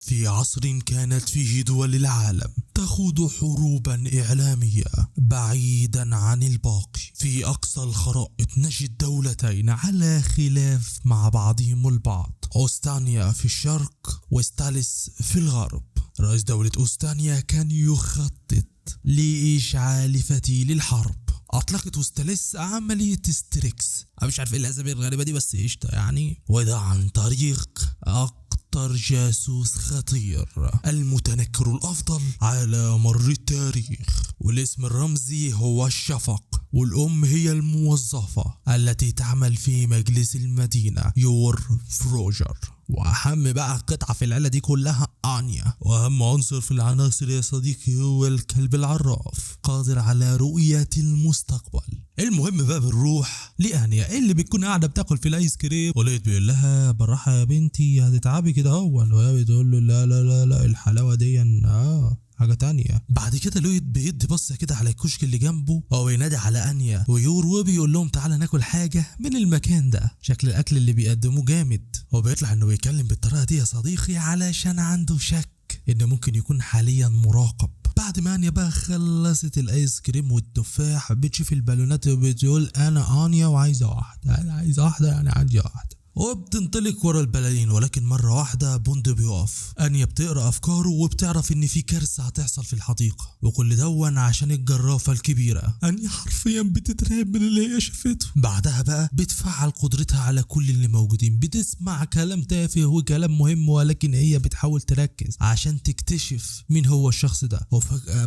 في عصر كانت فيه دول العالم تخوض حروبا إعلامية بعيدا عن الباقي. في أقصى الخرائط نجد دولتين على خلاف مع بعضهم البعض، أوستانيا في الشرق وستاليس في الغرب. رئيس دولة أوستانيا كان يخطط لإشعال فتيل الحرب. أطلقت أوستاليس عملية ستريكس، أنا مش عارف إيه الأسامي الغريبة دي بس قشطة يعني، وده عن طريق أكتر جاسوس خطير المتنكر الأفضل على مر التاريخ، والاسم الرمزي هو الشفق، والأم هي الموظفة التي تعمل في مجلس المدينة يور فروجر. وأهم بقى قطعة في العيلة دي كلها آنيا، وأهم عنصر في العناصر يا صديقي هو الكلب العراف قادر على رؤية المستقبل. المهم بقى بنروح لآنيا اللي بتكون قاعدة بتاكل في الآيس كريم، ولقيت بيقول لها بالراحة يا بنتي هتتعبي كده أول، وهي بتقول له لا لا لا لا الحلاوة دي حاجة تانية. بعد كده لويد بيدي بصة كده على الكشك اللي جنبه او ينادي على انيا ويور وبيقول لهم تعالى ناكل حاجة من المكان ده، شكل الاكل اللي بيقدموه جامد. هو بيطلع انه بيتكلم بالطريقة دي يا صديقي علشان عنده شك ان ممكن يكون حاليا مراقب. بعد ما انيا بقى خلصت الايس كريم والتفاح بتشوف البالونات وبتقول انا انيا وعايزة واحدة، انا عايزة واحدة يعني عندي واحدة، وبتنطلق ورا البلالين. ولكن مرة واحدة بوند بيقف. انيا بتقرأ افكاره وبتعرف ان في كارثة هتحصل في الحديقة، وكل دون عشان الجرافة الكبيرة. انيا حرفيا بتترعب من اللي هي شافته. بعدها بقى بتفعل قدرتها على كل اللي موجودين، بتسمع كلام تافه وكلام مهم، ولكن هي بتحاول تركز عشان تكتشف مين هو الشخص ده. وفجأة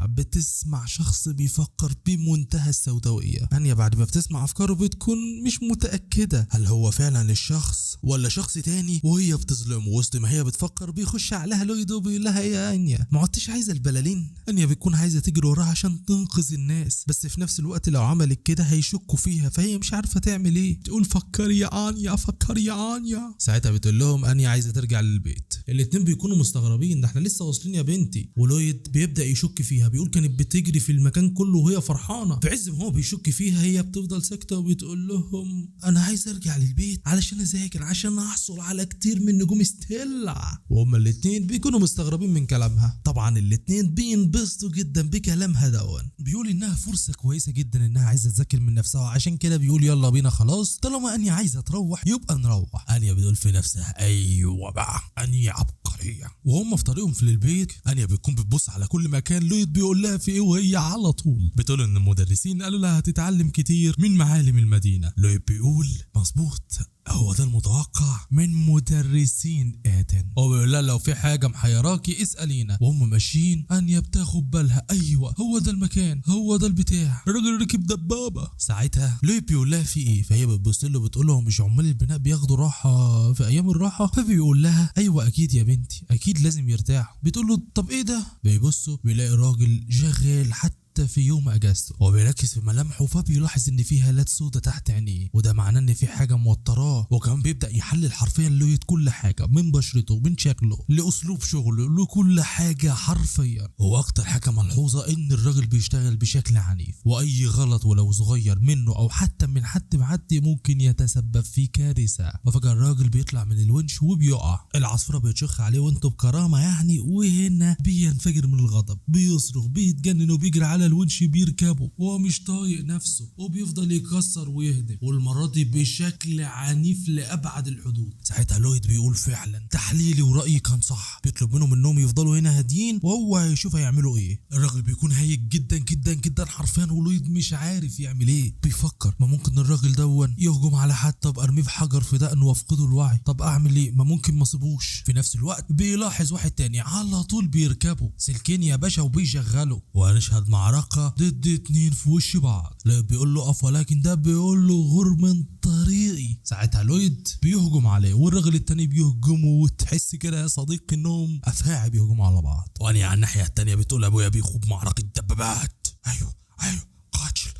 بتسمع شخص بيفكر بمنتهى السوداوية. انيا بعد ما بتسمع افكاره بتكون مش متأكدة هل هو فعلا الشخص ولا شخص تاني، وهي بتظلمه. وسط ما هي بتفكر بيخش عليها لويد وبيقول لها ايه يا انيا ما عدتش عايزه البلالين؟ انيا بتكون عايزه تجري وراها عشان تنقذ الناس، بس في نفس الوقت لو عملت كده هيشكوا فيها، فهي مش عارفه تعمل ايه. تقول فكري يا انيا فكري يا انيا. ساعتها بتقول لهم انيا عايزه ترجع للبيت. الاتنين بيكونوا مستغربين، ده احنا لسه واصلين يا بنتي. ولويد بيبدا يشك فيها، بيقول كانت بتجري في المكان كله وهي فرحانه. في عز ما هو بيشك فيها هي بتفضل ساكته وبتقول لهم انا عايزه ارجع للبيت علشان اذاكر، عشان احصل على كتير من نجوم ستيلا. وهما الاتنين بيكونوا مستغربين من كلامها. طبعا الاتنين بينبسطوا جدا بكلامها دون. بيقول انها فرصة كويسة جدا انها عايزة تذاكر من نفسها، عشان كده بيقول يلا بينا خلاص طالما انيا عايزة تروح يبقى نروح. انيا بتقول في نفسها ايوه بقى انيا عبقرية. وهم في طريقهم في البيت انيا بتكون بتبص على كل مكان لويد بيقول لها في ايه، وهي على طول بتقول ان المدرسين قالوا لها هتتعلم كتير من معالم المدينة. لويد بيقول مظبوط، هو ده المتوقع من مدرسين آدن. هو بيقول لها لو في حاجة محيراكي اسألينا. وهم ماشيين انيا بتاخد بالها ايوه هو ده المكان، هو ده البتاع، الراجل ركب دبابة. ساعتها لويد بيقول لها في ايه، فهي بتبص له بتقول له مش عمال البناء بياخدوا راحة في ايام الراحة؟ فبيقول لها ايوه اكيد يا بنتي اكيد لازم يرتاحوا. بتقول له طب ايه ده؟ بيبصوا بيلاقي راجل شغال حتى في يوم اجازته، وبيركز في ملامحه فبيلاحظ ان في هالات سودة تحت عينيه، وده معناه ان في حاجه موتراه. وكمان بيبدا يحلل حرفيا لويد كل حاجه، من بشرته من شكله لاسلوب شغله لكل حاجه حرفيا. هو اكتر حاجه ملحوظه ان الراجل بيشتغل بشكل عنيف، واي غلط ولو صغير منه او حتى من حد معدي ممكن يتسبب في كارثه. وفجاه الراجل بيطلع من الونش وبيقع، العصفوره بتشخ عليه وانتوا بكرامه يعني، وهنا بينفجر من الغضب، بيصرخ بيتجنن وبيجري على الونش بيركبه وهو مش طايق نفسه، وبيفضل يكسر ويهدم، والمرة دي بشكل عنيف لأبعد الحدود. ساعتها لويد بيقول فعلا تحليلي ورأيي كان صح، بيطلب منهم انهم يفضلوا هنا هاديين وهو هيشوف هيعملوا ايه. الراجل بيكون هايج جدا جدا جدا حرفيا، ولويد مش عارف يعمل ايه. بيفكر ما ممكن الراجل دون يهجم على حد، طب ارميه بحجر في دقنه وافقده الوعي، طب اعمل ايه، ما ممكن ما اصيبوش. في نفس الوقت بيلاحظ واحد تاني على طول بيركبه سلكين يا باشا وبيشغله، وهنشهد معركة ضد اتنين في وش بعض. لويد بيقول له اقف، ولكن ده بيقول له غور من طريقي. ساعتها لويد بيهجم عليه والراجل التاني بيهجمه، وتحس كده يا صديقي انهم افاعي بيهجموا على بعض. واني على الناحية التانية بتقول ابويا بيخوض معركة دبابات. ايوه قاتل.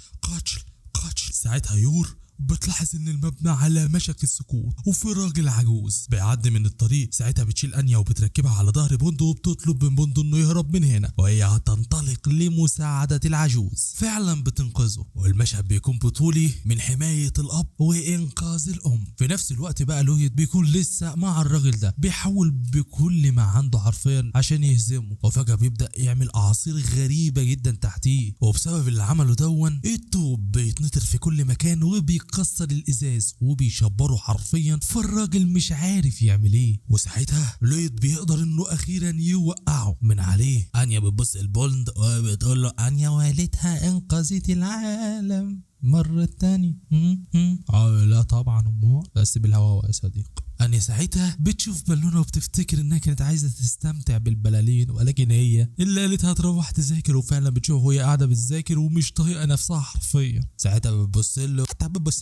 ساعتها يور بتلاحظ ان المبنى على مشك السكوت، وفي راجل عجوز بيعدي من الطريق. ساعتها بتشيل انيا وبتركبها على ظهر بوندو وبتطلب من بوندو انه يهرب من هنا، وهي هتنطلق لمساعدة العجوز. فعلا بتنقذه، والمشهد بيكون بطولي من حماية الاب وانقاذ الام. في نفس الوقت بقى لويد بيكون لسه مع الراجل ده، بيحاول بكل ما عنده حرفيا عشان يهزمه، وفجأة بيبدأ يعمل اعاصير غريبة جدا تحتيه، وبسبب اللي عمله دون الطوب بيتنطر في كل مكان وبيكسر الازاز وبيشبره حرفيا، فالراجل مش عارف يعمل ايه. وساعتها لويد بيقدر انه اخيرا يوقعه من عليه. انيا بتبص البولند وبتقول له انيا والدها انقذت العالم مرة تانية. لا طبعا امال، بس بالهواء يا صديق. أني ساعتها بتشوف بالونة وبتفتكر انها كانت عايزة تستمتع بالبلالين، ولكن هي اللي قالتها تروح تذاكر، وفعلا بتشوف وهي قاعدة بتذاكر ومش طايقة نفسها حرفيا. ساعتها بتبص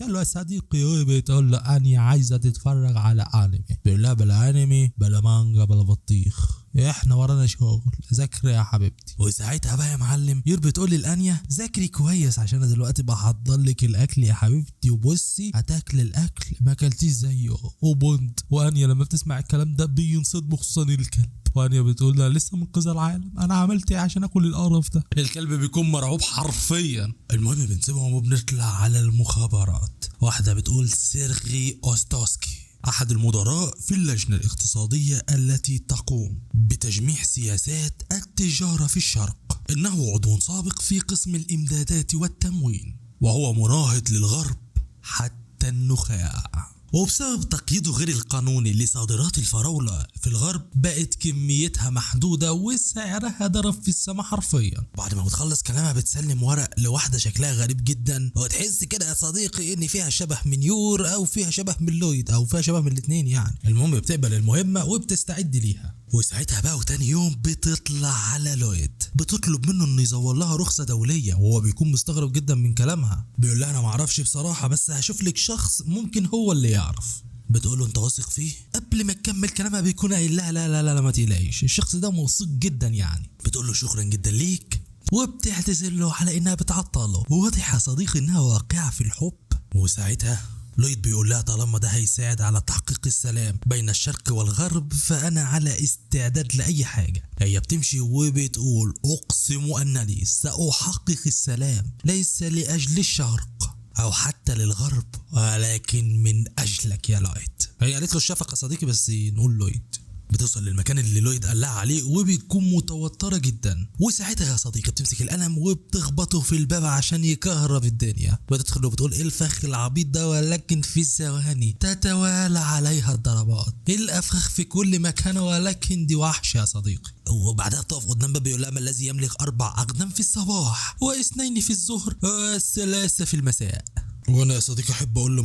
له يا صديقي، وبتقول له أني عايزة تتفرج على انمي. بيقول لها بلا انمي بلا مانجا بلا بطيخ، احنا ورانا شغل، ذاكري يا حبيبتي. وساعتها بقى يا معلم يربي تقول للانيا ذاكري كويس عشان انا دلوقتي بحضر لك الاكل يا حبيبتي، وبصي هتاكل الاكل ما اكلتيش زيه. وبوند وانيا لما بتسمع الكلام ده بينصدموا، خصوصا الكلب. وانيا بتقول لها لسه منقذه العالم، انا عملت ايه عشان اكل القرف ده؟ الكلب بيكون مرعوب حرفيا. المهم بنسيبهم وبنطلع على المخابرات. واحده بتقول سيرغي اوستوسكي، أحد المدراء في اللجنة الاقتصادية التي تقوم بتجميع سياسات التجارة في الشرق، إنه عضو سابق في قسم الإمدادات والتموين، وهو مناهض للغرب حتى النخاع. وبسبب تقييده غير القانوني لصادرات الفراولة في الغرب بقت كميتها محدودة وسعرها ضرب في السما حرفيا. بعد ما بتخلص كلامها بتسلم ورق لواحدة شكلها غريب جدا، وتحس كده يا صديقي ان فيها شبه من يور او فيها شبه من لويد او فيها شبه من الاتنين يعني. المهم بتقبل المهمة وبتستعد ليها. وساعتها بقى وتاني يوم بتطلع على لويد، بتطلب منه انه يزور لها رخصة دولية، وهو بيكون مستغرب جدا من كلامها. بيقول لها انا معرفش بصراحة، بس هشوف لك شخص ممكن هو اللي يعرف. بتقول له انت واثق فيه؟ قبل ما تكمل كلامها بيكون قايل لها لا لا لا لا ما تقلقيش، الشخص ده موثوق جدا يعني. بتقول له شكرا جدا ليك، وبتعتذر له على انها بتعطله، وواضح يا صديقي انها واقعة في الحب. وساعتها لويد بيقول لها طالما ده هيساعد على تحقيق السلام بين الشرق والغرب فأنا على استعداد لأي حاجة. هي بتمشي وبتقول أقسم أنني سأحقق السلام ليس لأجل الشرق أو حتى للغرب، ولكن من أجلك يا لويد. هي قالت له الشفقة صديقي، بس نقول لويد. بتوصل للمكان اللي لويد قال لها عليه وبتكون متوترة جدا. وساعتها يا صديقي بتمسك القلم وبتخبطه في الباب عشان يكهرب الدنيا. بتدخل وبتقول ايه الفخ العبيط ده، ولكن في ثواني تتوالى عليها الضربات، الافخاخ في كل مكان، ولكن دي وحش يا صديقي. وبعدها تقف قدام باب يقول لها ما الذي يملك 4 أقدام في الصباح و2 في الظهر و3 في المساء. وانا يا صديقي احب اقول له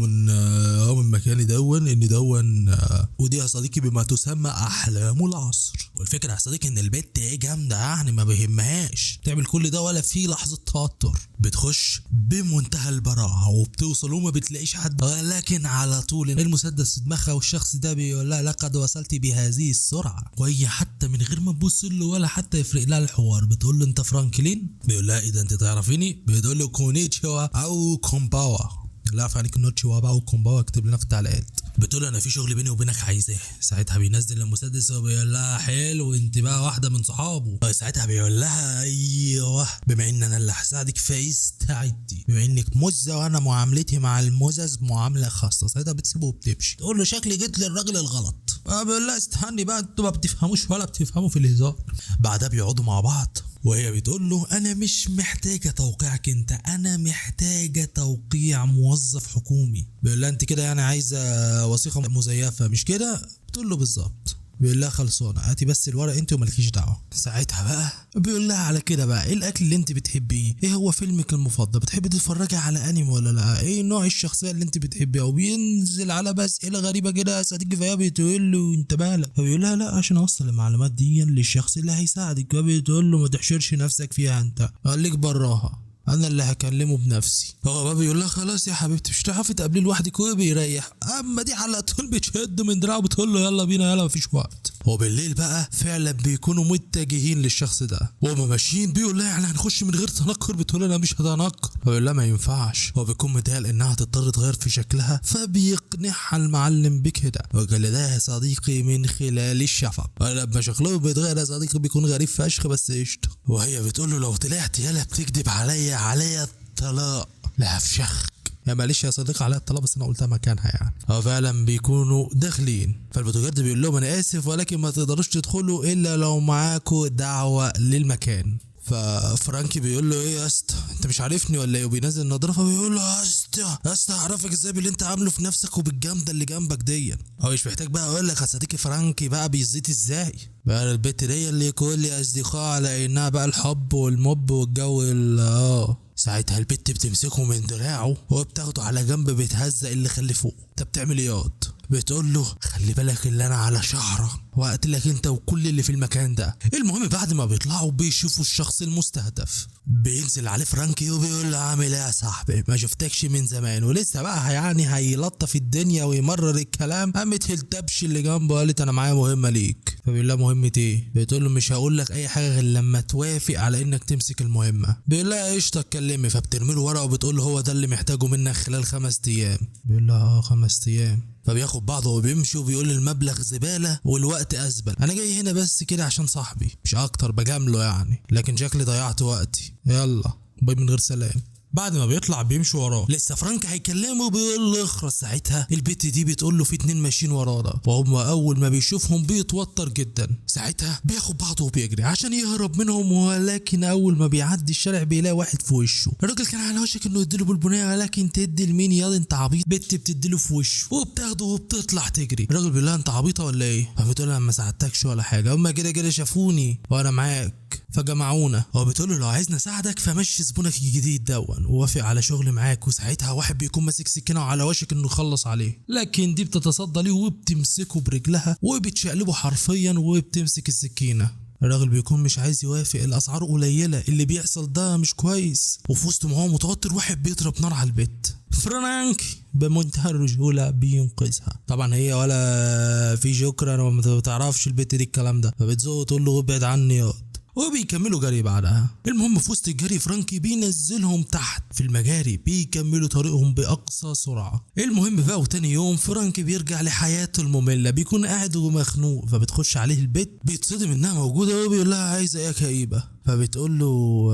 من مكاني دون ان دون ودي يا صديقي بما تسمى احلام العصر. والفكره يا صديقي ان البت ايه جامده يعني، ما بيهمهاش تعمل كل ده ولا في لحظه توتر. بتخش بمنتهى البراعه وبتوصل وما بتلاقيش حد، ولكن على طول المسدس في دماغها، والشخص ده بيقول لها لقد وصلت بهذه السرعه. وهي حتى من غير ما تبص له ولا حتى يفرق لها الحوار بتقول له انت فرانكلين؟ بيقول لها اذا انت تعرفيني؟ بتقول له كونيتشوا او كومباوا. لا فعنيك نوتشوا بقى وكومباوا، اكتب لنا في التعليقات. بتقول انا في شغل بيني وبينك عايزاه. ساعتها بينزل المسدس وبيقول لها حلو انت بقى واحده من صحابه. ساعتها بيقول لها ايوه بما ان انا اللي هساعدك فاستعدي، بما انك مزه وانا معاملتي مع المزز معامله خاصه. ساعتها بتسيبه وبتمشي. تقول له شكلي جيت للراجل الغلط. بيقول لها استني بقى انتوا ما بتفهموش ولا بتفهموا في الهزار. بعدها بيقعدوا مع بعض وهي بتقول له انا مش محتاجه توقيعك انت، انا محتاجه توقيع موظف حكومي. بيقول لها انت كده يعني عايزه وثيقه مزيفه مش كده؟ بتقول له بالظبط. بيقول لها خلصانه هاتي بس الورق انت ومالكيش دعوه. ساعتها بقى بيقول لها على كده بقى ايه الاكل اللي انت بتحبيه؟ ايه هو فيلمك المفضل؟ بتحبي تتفرجي على انمي ولا لا؟ ايه نوع الشخصيه اللي انت بتحبيها؟ وبينزل على بس اسئله غريبه كده صديقي. فهي بتقول له انت مالك؟ فبيقول لها لا عشان اوصل المعلومات دي للشخص اللي هيساعدك. فبتقول له ما تحشرش نفسك فيها انت، خليك براها. انا اللي هكلمه بنفسي. هو بقى بيقول لها خلاص يا حبيبتي مش هتعرفي تقابليه لوحدك وبيريح. اما دي على طول بتشد من دراعه بتقول له يلا بينا يلا مفيش وقت. وبالليل بقى فعلا بيكونوا متجهين للشخص ده وهم ماشيين بيقول لها يعني هنخش من غير تنكر، بتقول انا مش هتنكر. بيقول لها ما ينفعش. هو بيكون متهيأ انها هتضطر تغير في شكلها فبيقنعها المعلم بكده وقال ده يا صديقي من خلال الشفق. لما شكلهم بيتغير يا صديقي بيكون غريب فشخ بس قشطه. وهي بتقول له لو طلعت يالا بتكذب عليا الطلاق لا هفشخ. يا معلش يا صديقي على الطلاق بس انا قلتها مكانها يعني. هو فعلا بيكونوا داخلين فالبوتوجارد بيقول لهم انا اسف ولكن ما تقدروش تدخلوا الا لو معاكوا دعوه للمكان. ففرانكي بيقول له ايه يا اسطى انت مش عارفني ولا ايه؟ وبينزل النضاره فبيقول له يا اسطى اعرفك ازاي باللي انت عامله في نفسك وبالجامده اللي جنبك دي. هو مش محتاج بقى اقول لك يا صديقي فرانكي بقى بيزيد ازاي بقى البت دي اللي كل اصدقاء على انها بقى الحب والمب والجو ساعتها البت بتمسكه من دراعه وبتاخده على جنب بتهزق اللي خلفوه. انت بتعمل ايه ياض؟ بتقول له خلي بالك اللي انا على شعره وقتلك انت وكل اللي في المكان ده. المهم بعد ما بيطلعوا بيشوفوا الشخص المستهدف بينزل عليه فرانكي وبيقول له عامل ايه يا صاحبي ما شفتكش من زمان. ولسه بقى يعني هيلطف الدنيا ويمرر الكلام قامت الدبش اللي جنبه قالت انا معايا مهمه ليك. فبيقول لها مهمه ايه؟ بتقول له مش هقول لك اي حاجه غير لما توافق على انك تمسك المهمه. بيقول لها قشطه اتكلمي. فبترمي له ورقه وبتقول له هو ده اللي محتاجه منك خلال 5 ايام. بيقول لها 5 ايام. فبياخد بعضه وبيمشي وبيقول المبلغ زباله والوقت ازبل. انا جاي هنا بس كده عشان صاحبي مش اكتر بجامله يعني لكن شكلي ضيعت وقتي يلا باي من غير سلام. بعد ما بيطلع بيمشي وراه لسه فرانك هيكلمه بيقول له اخرس. ساعتها البت دي بتقول له في 2 ماشيين ورانا وهم اول ما بيشوفهم بيتوتر جدا. ساعتها بياخد بعضه وبيجري عشان يهرب منهم ولكن اول ما بيعدي الشارع بيلاقي واحد في وشه. الراجل كان على وشك انه يديله بالبنيه ولكن تدي لمين ياض انت عبيط. بت بتديله في وشه وبتاخده وبتطلع تجري. الراجل بيقول لها انت عبيطه ولا ايه؟ فبتقول لها ما ساعدتكش ولا حاجه هم كده شافوني وانا معاك فجمعونا. هو بتقول له لو عايزني اساعدك فمشي زبونك الجديد دون ووافق على شغل معاك. وساعتها واحد بيكون ماسك سكينه وعلى وشك انه يخلص عليه لكن دي بتتصدى ليه وبتمسكه برجلها وبتشقلبه حرفيا وبتمسك السكينه. الراجل بيكون مش عايز يوافق الاسعار قليله اللي بيحصل ده مش كويس. وفي وسط ما هو متوتر واحد بيضرب نار على البيت. فرانك بمنتهى الرجوله بينقذها. طبعا هي ولا في شكرا وما بتعرفش البت دي الكلام ده فبتزوق تقول له ابعد عني ياض وبيكملوا جري بعدها. المهم في وسط الجري فرانكي بينزلهم تحت في المجاري بيكملوا طريقهم باقصى سرعه. المهم بقى وتاني يوم فرانكي بيرجع لحياته الممله بيكون قاعد ومخنوق فبتخش عليه البيت بيتصدم انها موجوده وبيقول لها عايزه ايه يا كئيبه. فبتقول له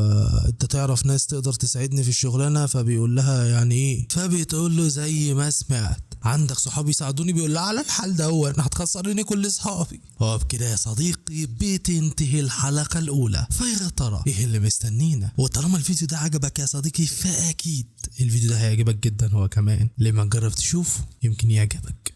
انت تعرف ناس تقدر تساعدني في الشغلانه؟ فبيقول لها يعني ايه؟ فبتقول له زي ما سمعت عندك صحابي يساعدوني. بيقول لها على الحال ده انا هتخسرني كل صحابي. وبكده يا صديقي بتنتهي الحلقه الاولى. فيا ترى ايه اللي مستنينا؟ وطالما الفيديو ده عجبك يا صديقي فاكيد الفيديو ده هيعجبك جدا هو كمان. لما تجرب تشوفه يمكن يعجبك.